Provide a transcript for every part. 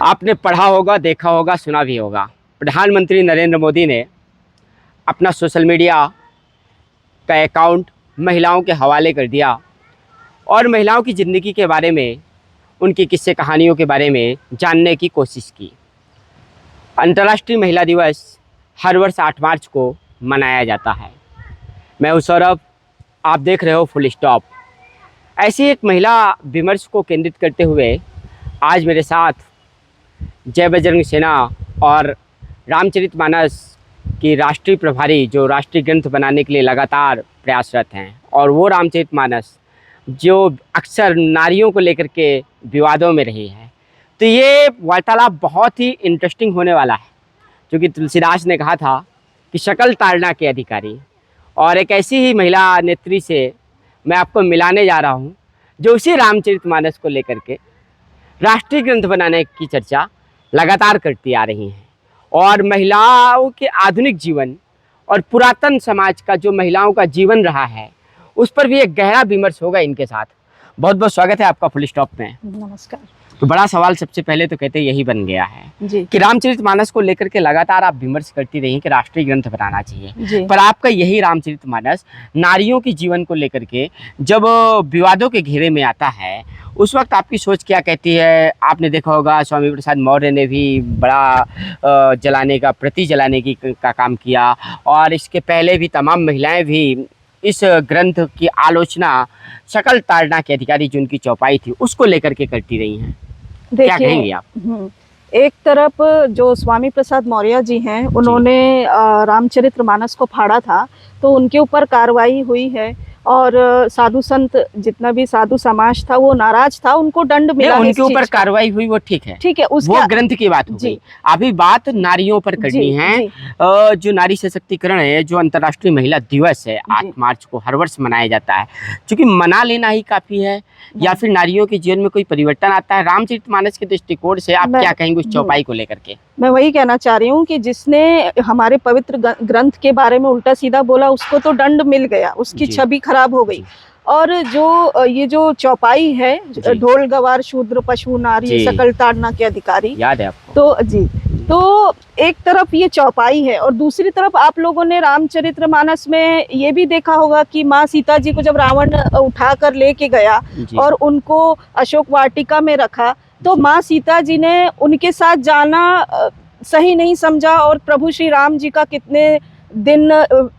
आपने पढ़ा होगा, देखा होगा, सुना भी होगा। प्रधानमंत्री नरेंद्र मोदी ने अपना सोशल मीडिया का अकाउंट महिलाओं के हवाले कर दिया और महिलाओं की ज़िंदगी के बारे में, उनकी किस्से कहानियों के बारे में जानने की कोशिश की। अंतर्राष्ट्रीय महिला दिवस हर वर्ष 8 मार्च को मनाया जाता है। मैं हूं सौरभ, आप देख रहे हो फुल स्टॉप। ऐसी एक महिला विमर्श को केंद्रित करते हुए आज मेरे साथ जय बजरंग सेना और रामचरितमानस की राष्ट्रीय प्रभारी, जो राष्ट्रीय ग्रंथ बनाने के लिए लगातार प्रयासरत हैं, और वो रामचरितमानस जो अक्सर नारियों को लेकर के विवादों में रही है। तो ये वार्तालाप बहुत ही इंटरेस्टिंग होने वाला है, क्योंकि तुलसीदास ने कहा था कि शकल ताड़ना के अधिकारी, और एक ऐसी ही महिला नेत्री से मैं आपको मिलाने जा रहा हूँ जो उसी रामचरितमानस को लेकर के राष्ट्रीय ग्रंथ बनाने की चर्चा लगातार करती आ रही हैं, और महिलाओं के आधुनिक जीवन और पुरातन समाज का जो महिलाओं का जीवन रहा है उस पर भी एक गहरा विमर्श होगा इनके साथ। बहुत बहुत स्वागत है आपका फुल स्टॉप में। नमस्कार। तो बड़ा सवाल सबसे पहले तो कहते यही बन गया है जी। कि रामचरितमानस को लेकर के लगातार आप विमर्श करती रही कि राष्ट्रीय ग्रंथ बनाना चाहिए, जी। पर आपका यही रामचरितमानस नारियों की जीवन को लेकर के जब विवादों के घेरे में आता है, उस वक्त आपकी सोच क्या कहती है? आपने देखा होगा स्वामी प्रसाद मौर्य ने भी बड़ा जलाने का, प्रति जलाने का काम किया, और इसके पहले भी तमाम महिलाएं भी इस ग्रंथ की आलोचना शकल ताड़ना के अधिकारी जो उनकी चौपाई थी उसको लेकर के करती रही हैं। क्या कहेंगे आप? एक तरफ जो स्वामी प्रसाद मौर्य जी हैं, उन्होंने रामचरितमानस को फाड़ा था, तो उनके ऊपर कार्रवाई हुई है, और साधु संत, जितना भी साधु समाज था वो नाराज था, उनको दंड मिला। उनके ऊपर कार्रवाई हुई वो ठीक है, वो ग्रंथ की बात हो गई। अभी बात नारियों पर करनी है। जो नारी सशक्तिकरण है, जो अंतर्राष्ट्रीय महिला दिवस है 8 मार्च को हर वर्ष मनाया जाता है, क्योंकि मना लेना ही काफी है या फिर नारियों के जीवन में कोई परिवर्तन आता है? रामचरितमानस के दृष्टिकोण से आप क्या कहेंगे उस चौपाई को लेकर के? मैं वही कहना चाह रही हूँ कि जिसने हमारे पवित्र ग्रंथ के बारे में उल्टा सीधा बोला उसको तो दंड मिल गया, उसकी छवि खराब हो गई। और जो ये जो चौपाई है, ढोल गवार शूद्र पशु नारी सकल ताड़ना के अधिकारी, याद है आपको? तो एक तरफ ये चौपाई है, और दूसरी तरफ आप लोगों ने रामचरितमानस में ये भी देखा होगा कि माँ सीता जी को जब रावण उठा कर लेके गया और उनको अशोक वाटिका में रखा, तो माँ सीता जी ने उनके साथ जाना सही नहीं समझा, और प्रभु श्री राम जी का कितने दिन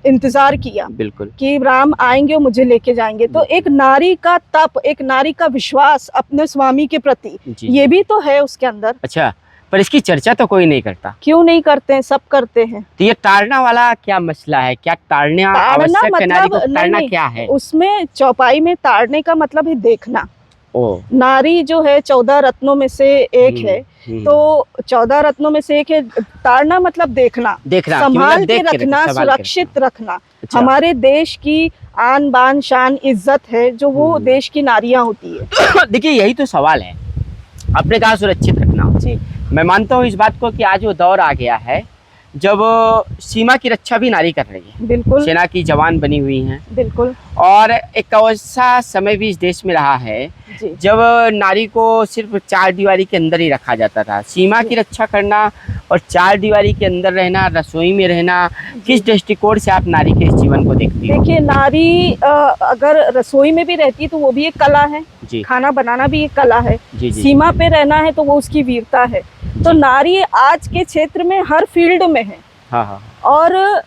इंतजार किया, बिल्कुल, कि राम आएंगे और मुझे लेके जाएंगे। तो एक नारी का तप, एक नारी का विश्वास अपने स्वामी के प्रति, ये भी तो है उसके अंदर। अच्छा, पर इसकी चर्चा तो कोई नहीं करता। क्यों नहीं करते हैं? सब करते हैं। तो ये ताड़ना वाला क्या मसला है? क्या ताड़ना आवश्यक है? नारी को ताड़ना क्या है? उसमें चौपाई में ताड़ने का मतलब है देखना। नारी जो है 14 रत्नों में से एक है, तो 14 रत्नों में से एक है। ताड़ना मतलब देखना, संभाल के रखना, सुरक्षित रखना। हमारे देश की आन बान शान इज्जत है जो वो देश की नारियां होती है। देखिए, यही तो सवाल है। आपने कहा सुरक्षित रखना, जी, मैं मानता हूँ इस बात को कि आज वो दौर आ गया है जब सीमा की रक्षा भी नारी कर रही है। बिल्कुल, सेना की जवान बनी हुई हैं। बिल्कुल, और एक ऐसा समय भी इस देश में रहा है जब नारी को सिर्फ 4 दीवारी के अंदर ही रखा जाता था। सीमा की रक्षा करना और 4 दीवारी के अंदर रहना, रसोई में रहना, किस दृष्टिकोण से आप नारी के इस जीवन को देखती हैं? देखिए, नारी अगर रसोई में भी रहती है तो वो भी एक कला है, खाना बनाना भी एक कला है। सीमा पे रहना है तो वो उसकी वीरता है। तो नारी आज के क्षेत्र में हर फील्ड में है। और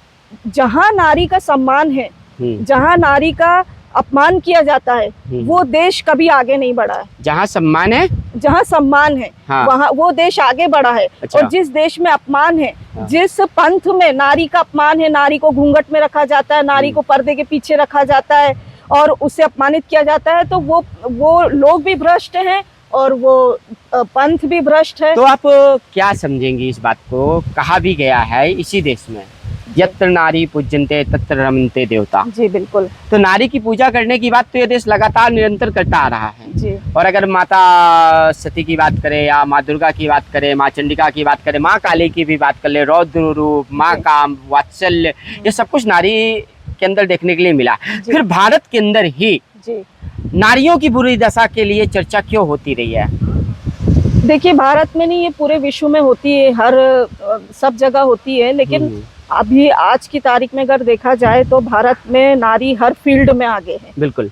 जहाँ नारी का सम्मान है, जहाँ नारी का अपमान किया जाता है, वो देश कभी आगे नहीं बढ़ा है। जहाँ सम्मान है, वहाँ वो देश आगे बढ़ा है। अच्छा। और जिस देश में अपमान है, जिस पंथ में नारी का अपमान है, नारी को घूंघट में रखा जाता है, नारी को पर्दे के पीछे रखा जाता है और उससे अपमानित किया जाता है, तो वो लोग भी भ्रष्ट हैं और वो पंथ भी भ्रष्ट है। तो आप क्या समझेंगी इस बात को? कहा भी गया है इसी देश में, यत्र नारी पूज्यन्ते तत्र रमन्ते देवता। जी बिल्कुल। तो नारी की पूजा करने की बात तो ये देश लगातार निरंतर करता आ रहा है। जी। और अगर माता सती की बात करें, या माँ दुर्गा की बात करें, माँ चंडिका की बात करें, माँ काली की भी बात कर ले, रौद्र रूप, माँ काम, वात्सल्य, ये सब कुछ नारी के अंदर देखने के लिए मिला। फिर भारत के अंदर ही नारियों की बुरी दशा के लिए चर्चा क्यों होती रही है? देखिए, भारत में नहीं, ये पूरे विश्व में होती है, हर सब जगह होती है, लेकिन अभी आज की तारीख में अगर देखा जाए तो भारत में नारी हर फील्ड में आगे है। बिल्कुल।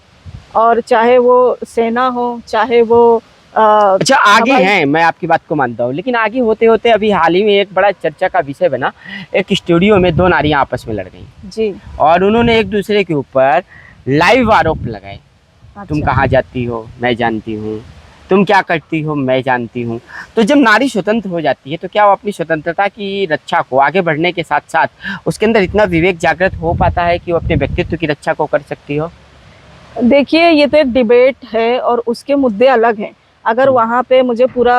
और चाहे वो सेना हो, चाहे वो अच्छा, आगे हैं, मैं आपकी बात को मानता हूँ, लेकिन आगे होते होते अभी हाल ही में एक बड़ा चर्चा का विषय बना, एक स्टूडियो में दो नारियां आपस में लड़ गई जी, और उन्होंने एक दूसरे के ऊपर लाइव आरोप लगाए। अच्छा। तुम कहाँ जाती हो, मैं जानती हूँ, तुम क्या करती हो, मैं जानती हूँ। तो जब नारी स्वतंत्र हो जाती है तो क्या वो अपनी स्वतंत्रता की रक्षा को आगे बढ़ने के साथ साथ उसके अंदर इतना विवेक जागृत हो पाता है कि वो अपने व्यक्तित्व की रक्षा को कर सकती हो? देखिए, ये तो एक डिबेट है और उसके मुद्दे अलग हैं। अगर वहाँ पे मुझे पूरा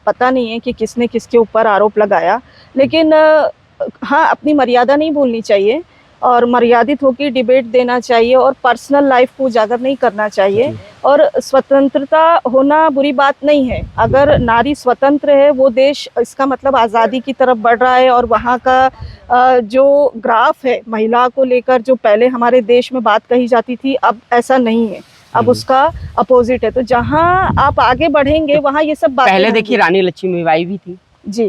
पता नहीं है कि किसने किसके ऊपर आरोप लगाया, लेकिन हाँ, अपनी मर्यादा नहीं भूलनी चाहिए और मर्यादित होकर डिबेट देना चाहिए और पर्सनल लाइफ को उजागर नहीं करना चाहिए। और स्वतंत्रता होना बुरी बात नहीं है। अगर नारी स्वतंत्र है, वो देश, इसका मतलब आज़ादी की तरफ बढ़ रहा है। और वहाँ का जो ग्राफ है महिला को लेकर, जो पहले हमारे देश में बात कही जाती थी, अब ऐसा नहीं है, अब उसका अपोजिट है। तो जहाँ आप आगे बढ़ेंगे वहाँ ये सब बातें पहले देखिए रानी लक्ष्मीबाई भी थी जी,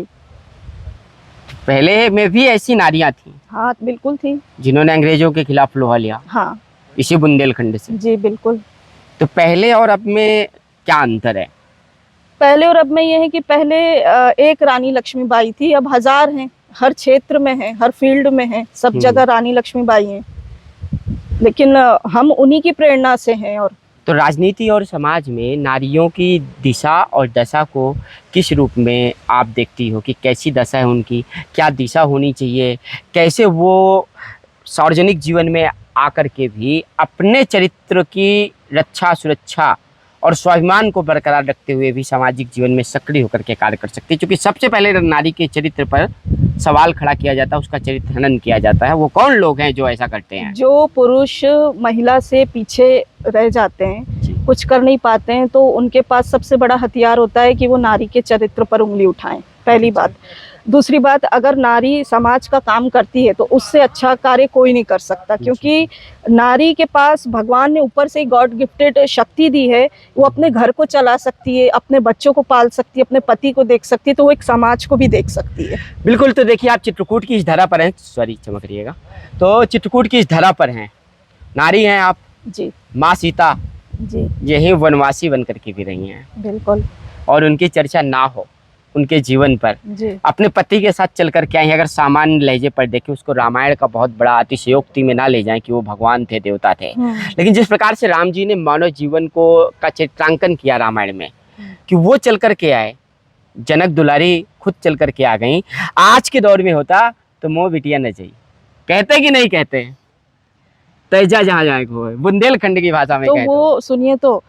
पहले में भी ऐसी नारियां थी, हाँ बिल्कुल थी, जिन्होंने अंग्रेजों के खिलाफ लोहा लिया, हाँ इसी बुंदेलखंड से। जी बिल्कुल। तो पहले और अब में क्या अंतर है? पहले और अब में ये है कि पहले एक रानी लक्ष्मीबाई थी, अब हजार हैं, हर क्षेत्र में है, हर फील्ड में है, सब जगह रानी लक्ष्मीबाई हैं। लेकिन हम उन्हीं की प्रेरणा से हैं। और तो राजनीति और समाज में नारियों की दिशा और दशा को किस रूप में आप देखती हो कि कैसी दशा है उनकी, क्या दिशा होनी चाहिए, कैसे वो सार्वजनिक जीवन में आकर के भी अपने चरित्र की रक्षा, सुरक्षा और स्वाभिमान को बरकरार रखते हुए भी सामाजिक जीवन में सक्रिय होकर के कार्य कर सकती है? क्योंकि सबसे पहले नारी के चरित्र पर सवाल खड़ा किया जाता है, उसका चरित्र हनन किया जाता है। वो कौन लोग हैं जो ऐसा करते हैं? जो पुरुष महिला से पीछे रह जाते हैं, कुछ कर नहीं पाते हैं, तो उनके पास सबसे बड़ा हथियार होता है कि वो नारी के चरित्र पर उंगली उठाएं, पहली बात। दूसरी बात, अगर नारी समाज का काम करती है तो उससे अच्छा कार्य कोई नहीं कर सकता, क्योंकि नारी के पास भगवान ने ऊपर से गॉड गिफ्टेड शक्ति दी है। वो अपने घर को चला सकती है, अपने बच्चों को पाल सकती है, अपने पति को देख सकती है, तो वो एक समाज को भी देख सकती है। बिल्कुल। तो देखिए, आप चित्रकूट की इस धरा पर हैं, सॉरी चमक रहिएगा, तो चित्रकूट की इस धरा पर हैं, नारी हैं आप जी, माँ सीता जी, यही वनवासी बनकर के भी रही हैं, बिल्कुल। और उनकी चर्चा ना हो उनके जीवन पर, जी, अपने पति के साथ चलकर के आई। अगर सामान्य लहजे पर देखें, उसको रामायण का बहुत बड़ा अतिशयोक्ति में ना ले जाएं कि वो भगवान थे, देवता थे, लेकिन जिस प्रकार से राम जी ने मानव जीवन को का चित्रांकन किया रामायण में, कि वो चल कर के आए, जनक दुलारी खुद चल कर के आ गई। आज के दौर में होता तो मोह बिटिया न चाहिए, कहते कि नहीं कहते? तेजा जहाँ जाए को बुंदेलखंड की भाषा में तो कहते वो सुनिए, तो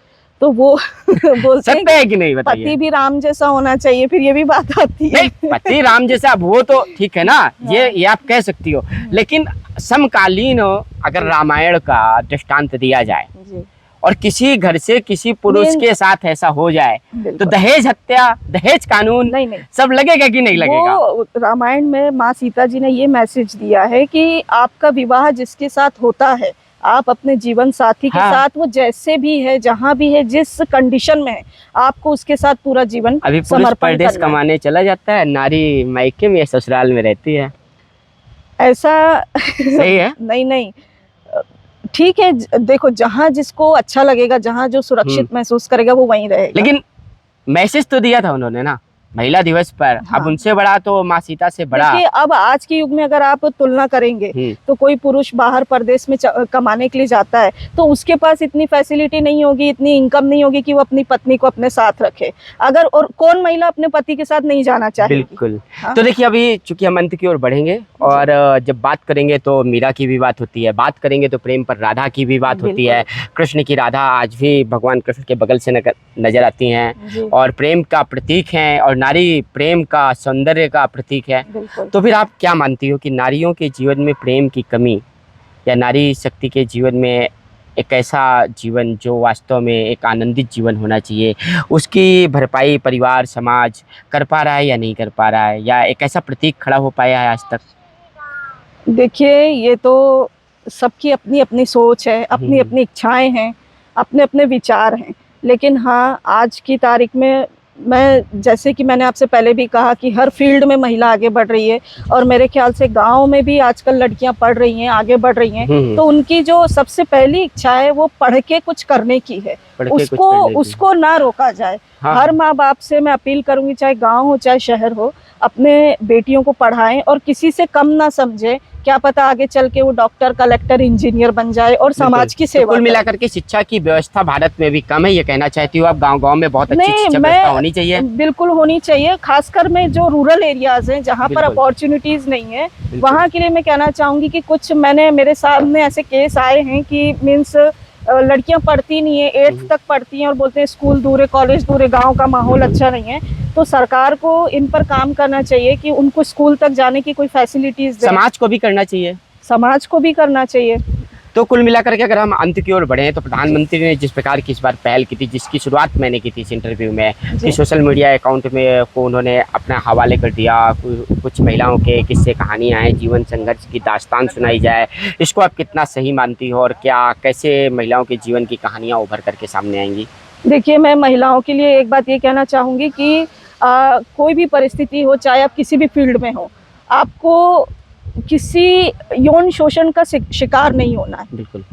वो बोलते हैं सत्य है कि नहीं बताइए? पति भी राम जैसा होना चाहिए, फिर ये भी बात आती है। नहीं, पति राम जैसा, अब वो तो ठीक है ना, ये आप कह सकती हो, लेकिन समकालीन अगर रामायण का दृष्टांत दिया जाए जी, और किसी घर से किसी पुरुष के साथ ऐसा हो जाए तो दहेज हत्या, दहेज कानून नहीं, सब लगेगा कि नहीं लगेगा? वो रामायण में माँ सीता जी ने ये मैसेज दिया है कि आपका विवाह जिसके साथ होता है, आप अपने जीवन साथी के साथ, वो जैसे भी है, जहाँ भी है, जिस कंडीशन में है, आपको उसके साथ पूरा जीवन अभी पुरुष परदेश कमाने चला जाता है, नारी मायके में या ससुराल में रहती है, ऐसा सही है? नहीं, ठीक है, देखो, जहाँ जिसको अच्छा लगेगा, जहाँ जो सुरक्षित महसूस करेगा, वो वहीं रहेगा। लेकिन मैसेज तो दिया था उन्होंने ना महिला दिवस पर। हाँ। अब उनसे बड़ा तो माँ सीता से बड़ा। देखिए, अब आज के युग में अगर आप तुलना करेंगे तो कोई पुरुष बाहर परदेश में कमाने के लिए जाता है तो उसके पास इतनी फैसिलिटी नहीं होगी, इतनी इनकम नहीं होगी कि वो अपनी पत्नी को अपने साथ रखे। अगर, और कौन महिला अपने पति के साथ नहीं जाना चाहेगी? बिल्कुल। हाँ? तो देखिए, अभी चूंकि हम अंत की ओर बढ़ेंगे और जब बात करेंगे तो मीरा की भी बात होती है, बात करेंगे तो प्रेम पर राधा की भी बात होती है। कृष्ण की राधा आज भी भगवान कृष्ण के बगल से नजर आती हैं और प्रेम का प्रतीक हैं, और नारी प्रेम का, सौंदर्य का प्रतीक है। तो फिर आप क्या मानती हो कि नारियों के जीवन में प्रेम की कमी, या नारी शक्ति के जीवन में एक ऐसा जीवन जो वास्तव में एक आनंदित जीवन होना चाहिए, उसकी भरपाई परिवार समाज कर पा रहा है या नहीं कर पा रहा है, या एक ऐसा प्रतीक खड़ा हो पाया है आज तक? देखिए, ये तो सबकी अपनी अपनी सोच है, अपनी अपनी इच्छाएं हैं, अपने अपने विचार हैं। लेकिन हाँ, आज की तारीख में मैं जैसे कि मैंने आपसे पहले भी कहा कि हर फील्ड में महिला आगे बढ़ रही है, और मेरे ख्याल से गांव में भी आजकल लड़कियां पढ़ रही हैं, आगे बढ़ रही हैं। तो उनकी जो सबसे पहली इच्छा है वो पढ़ के कुछ करने की है, उसको ना रोका जाए। हाँ। हर माँ बाप से मैं अपील करूंगी, चाहे गांव हो चाहे शहर हो, अपने बेटियों को पढ़ाएं और किसी से कम ना समझे। क्या पता आगे चल के वो डॉक्टर, कलेक्टर, इंजीनियर बन जाए और समाज की सेवा। कुल मिलाकर के शिक्षा की व्यवस्था भारत में भी कम है, ये कहना चाहती हूँ आप? गांव-गांव में बहुत अच्छी शिक्षा व्यवस्था होनी चाहिए। बिल्कुल होनी चाहिए, खासकर में जो रूरल एरियाज हैं जहाँ पर अपॉर्चुनिटीज नहीं है, वहाँ के लिए मैं कहना चाहूंगी कि कुछ मेरे सामने ऐसे केस आए हैं कि मीन्स लड़कियां पढ़ती नहीं है, 8th तक पढ़ती हैं और बोलते हैं स्कूल दूर है, कॉलेज दूर है, गांव का माहौल अच्छा नहीं है। तो सरकार को इन पर काम करना चाहिए कि उनको स्कूल तक जाने की कोई फैसिलिटीज दे। समाज को भी करना चाहिए, समाज को भी करना चाहिए। तो कुल मिलाकर के अगर हम अंत की ओर बढ़े तो प्रधानमंत्री ने जिस प्रकार की इस बार पहल की थी, जिसकी शुरुआत मैंने की थी इस इंटरव्यू में, कि सोशल मीडिया अकाउंट में को उन्होंने अपना हवाले कर दिया, कुछ महिलाओं के किस्से कहानियां हैं, जीवन संघर्ष की दास्तान सुनाई जाए, इसको आप कितना सही मानती हो और क्या कैसे महिलाओं के जीवन की कहानियां उभर करके सामने आएंगी? देखिए, मैं महिलाओं के लिए एक बात ये कहना चाहूँगी कि कोई भी परिस्थिति हो, चाहे आप किसी भी फील्ड में हो, आपको किसी यौन शोषण का शिकार नहीं होना है। बिल्कुल।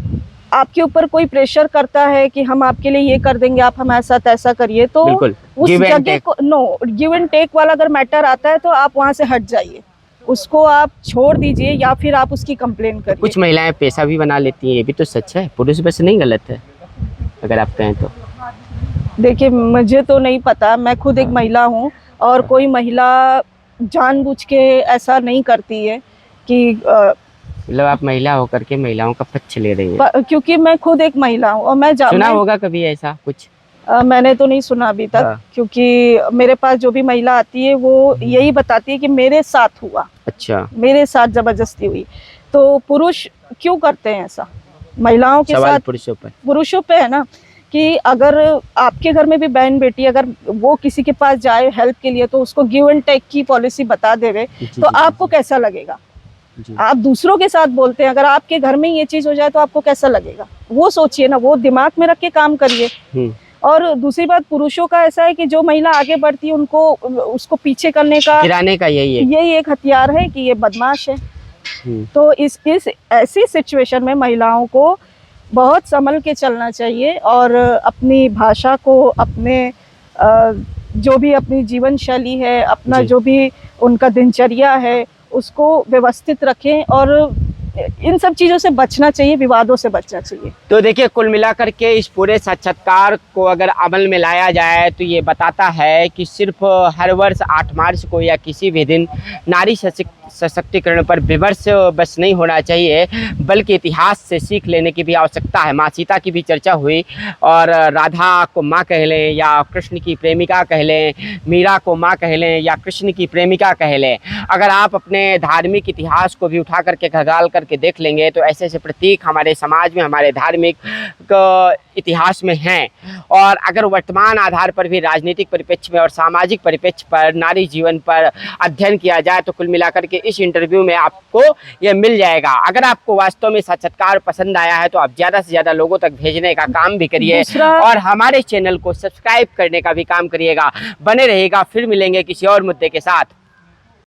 आपके ऊपर कोई प्रेशर करता है कि हम आपके लिए ये कर देंगे, आप हमारे साथ ऐसा करिए, तो उस जगह को गिव एंड टेक वाला अगर मैटर आता है तो आप वहाँ से हट जाइए, उसको आप छोड़ दीजिए या फिर आप उसकी कंप्लेन करिए। कुछ महिलाएं पैसा भी बना लेती हैं, ये भी तो सच है, पुरुष बस नहीं गलत है अगर आप कहें तो? देखिए, मुझे तो नहीं पता, मैं खुद एक महिला हूँ और कोई महिला जानबूझ के ऐसा नहीं करती है कि मतलब आप महिला होकर के महिलाओं का पक्ष ले रही हैं? क्योंकि मैं खुद एक महिला हूँ और मैं सुना होगा कभी ऐसा कुछ? मैंने तो नहीं सुना अभी तक। हाँ। क्योंकि मेरे पास जो भी महिला आती है वो यही बताती है कि मेरे साथ हुआ। अच्छा। मेरे साथ जबरदस्ती हुई। तो पुरुष क्यों करते हैं ऐसा महिलाओं के साथ? पुरुषों पे है ना, कि अगर आपके घर में भी बहन बेटी अगर वो किसी के पास जाए हेल्प के लिए तो उसको गिव एंड टेक की पॉलिसी बता देवे तो आपको कैसा लगेगा? आप दूसरों के साथ बोलते हैं, अगर आपके घर में ये चीज हो जाए तो आपको कैसा लगेगा? वो सोचिए ना, वो दिमाग में रख के काम करिए। और दूसरी बात, पुरुषों का ऐसा है कि जो महिला आगे बढ़ती है उनको उसको पीछे करने का, गिराने का यही एक हथियार है कि ये बदमाश है। तो इस ऐसी सिचुएशन में महिलाओं को बहुत संभल के चलना चाहिए और अपनी भाषा को, अपने जो भी अपनी जीवन शैली है, अपना जो भी उनका दिनचर्या है, उसको व्यवस्थित रखें और इन सब चीज़ों से बचना चाहिए, विवादों से बचना चाहिए। तो देखिए, कुल मिलाकर के इस पूरे साक्षात्कार को अगर अमल में लाया जाए तो ये बताता है कि सिर्फ हर वर्ष 8 मार्च को या किसी भी दिन नारी सशक्तिकरण पर विमर्श बस नहीं होना चाहिए, बल्कि इतिहास से सीख लेने की भी आवश्यकता है। माँ सीता की भी चर्चा हुई और राधा को माँ कह लें या कृष्ण की प्रेमिका कह लें, मीरा को माँ कह लें या कृष्ण की प्रेमिका कह लें, अगर आप अपने धार्मिक इतिहास को भी उठा करके खंगाल करके देख लेंगे तो ऐसे ऐसे प्रतीक हमारे समाज में, हमारे धार्मिक इतिहास में हैं। और अगर वर्तमान आधार पर भी राजनीतिक परिप्रेक्ष्य में और सामाजिक परिप्रेक्ष्य पर नारी जीवन पर अध्ययन किया जाए तो कुल मिलाकर के इस इंटरव्यू में आपको यह मिल जाएगा। अगर आपको वास्तव में साक्षात्कार पसंद आया है तो आप ज़्यादा से ज़्यादा लोगों तक भेजने का काम भी करिए और हमारे चैनल को सब्सक्राइब करने का भी काम करिएगा। बने रहिएगा, फिर मिलेंगे किसी और मुद्दे के साथ।